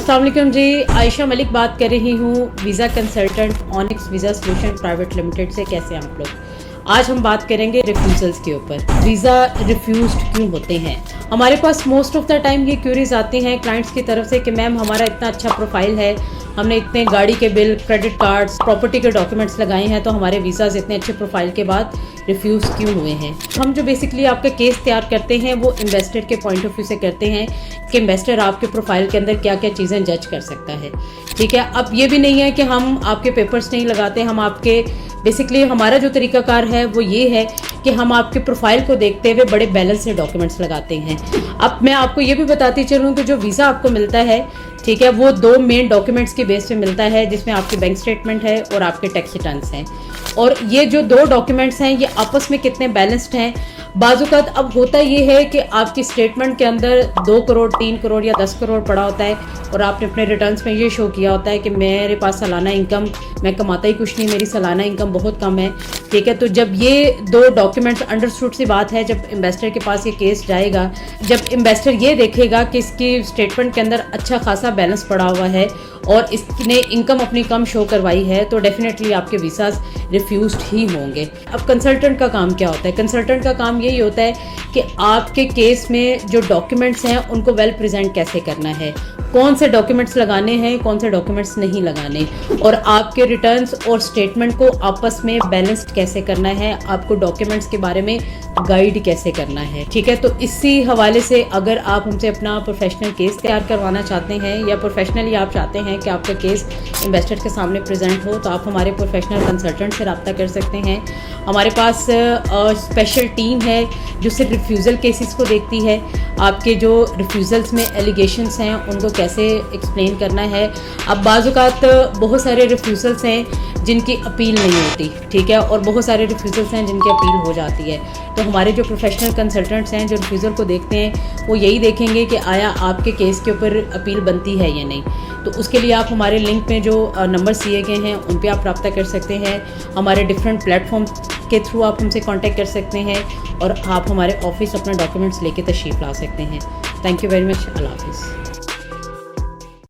अस्सलाम वालेकुम जी, आयशा मलिक बात कर रही हूँ visa consultant onyx visa solution private limited से। कैसे हैं आप लोग? आज हम बात करेंगे रिफ्यूज़ल्स के ऊपर। वीज़ा रिफ्यूज़्ड क्यों होते हैं? हमारे पास मोस्ट ऑफ द टाइम ये क्यूरीज आती हैं क्लाइंट्स की तरफ से कि मैम हमारा इतना अच्छा प्रोफाइल है, हमने इतने गाड़ी के बिल, क्रेडिट कार्ड्स, प्रॉपर्टी के डॉक्यूमेंट्स लगाए हैं, तो हमारे वीज़ाज़ इतने अच्छे प्रोफाइल के बाद रिफ्यूज़ क्यों हुए हैं। हम जो बेसिकली आपका केस तैयार करते हैं वो इन्वेस्टर के पॉइंट ऑफ व्यू से करते हैं कि इन्वेस्टर आपके प्रोफाइल के अंदर क्या क्या चीज़ें जज कर सकता है। ठीक है, अब ये भी नहीं है कि हम आपके पेपर्स नहीं लगाते, हम आपके बेसिकली हमारा जो तरीकाकार है वो ये है कि हम आपके प्रोफाइल को देखते हुए बड़े बैलेंस से डॉक्यूमेंट्स लगाते हैं। अब मैं आपको ये भी बताती चलूँ कि जो वीज़ा आपको मिलता है, ठीक है, वो दो मेन डॉक्यूमेंट्स के बेस पे मिलता है, जिसमें आपके बैंक स्टेटमेंट है और आपके टैक्स रिटर्न्स हैं। और ये जो दो डॉक्यूमेंट्स हैं ये आपस में कितने बैलेंस्ड हैं। बाज़-औक़ात अब होता ये है कि आपकी स्टेटमेंट के अंदर 2 करोड़ 3 करोड़ या 10 करोड़ पड़ा होता है और आपने अपने रिटर्न्स में ये शो किया होता है कि मेरे पास सालाना इनकम, मैं कमाता ही कुछ नहीं, मेरी सालाना इनकम बहुत कम है। ठीक है, तो जब ये दो डॉक्यूमेंट्स, अंडरस्टूड सी बात है, जब इन्वेस्टर के पास ये केस जाएगा, जब इन्वेस्टर ये देखेगा कि इसकी स्टेटमेंट के अंदर अच्छा खासा बैलेंस पड़ा हुआ है और इसने इनकम अपनी कम शो करवाई है, तो डेफिनेटली आपके वीज़ाज़ रिफ्यूज्ड ही होंगे। अब कंसल्टेंट का काम क्या होता है? कंसल्टेंट का काम यही होता है कि आपके केस में जो डॉक्यूमेंट्स हैं उनको वेल प्रेजेंट कैसे करना है, कौन से डॉक्यूमेंट्स लगाने हैं, कौन से डॉक्यूमेंट्स नहीं लगाने, और आपके रिटर्न्स और स्टेटमेंट को आपस में बैलेंस्ड कैसे करना है, आपको डॉक्यूमेंट्स के बारे में गाइड कैसे करना है। ठीक है, तो इसी हवाले से अगर आप हमसे अपना प्रोफेशनल केस तैयार करवाना चाहते हैं या प्रोफेशनली आप चाहते हैं कि आपका केस इन्वेस्टर के सामने प्रेजेंट हो, तो आप हमारे प्रोफेशनल कंसल्टेंट से रब्ता कर सकते हैं। हमारे पास स्पेशल टीम है जो सिर्फ रिफ्यूज़ल केसेस को देखती है। आपके जो रिफ्यूज़ल्स में एलिगेशंस हैं उनको कैसे एक्सप्लेन करना है। अब बाज़-औक़ात बहुत सारे रिफ्यूज़ल्स हैं जिनकी अपील नहीं होती, ठीक है, और बहुत सारे रिफ्यूज़ल्स हैं जिनकी अपील हो जाती है। तो हमारे जो प्रोफेशनल कंसल्टेंट्स हैं जो रिफ्यूज़ल को देखते हैं वो यही देखेंगे कि आया आपके केस के ऊपर अपील बनती है या नहीं। तो उसके लिए आप हमारे लिंक में जो नंबर्स दिए गए हैं उन पे आप रब्ता कर सकते हैं। हमारे डिफरेंट प्लेटफॉर्म के थ्रू आप हमसे कांटेक्ट कर सकते हैं और आप हमारे ऑफिस अपना डॉक्यूमेंट्स लेके तशरीफ़ ला सकते हैं। Thank you very much. अल्लाह हाफ़िज़।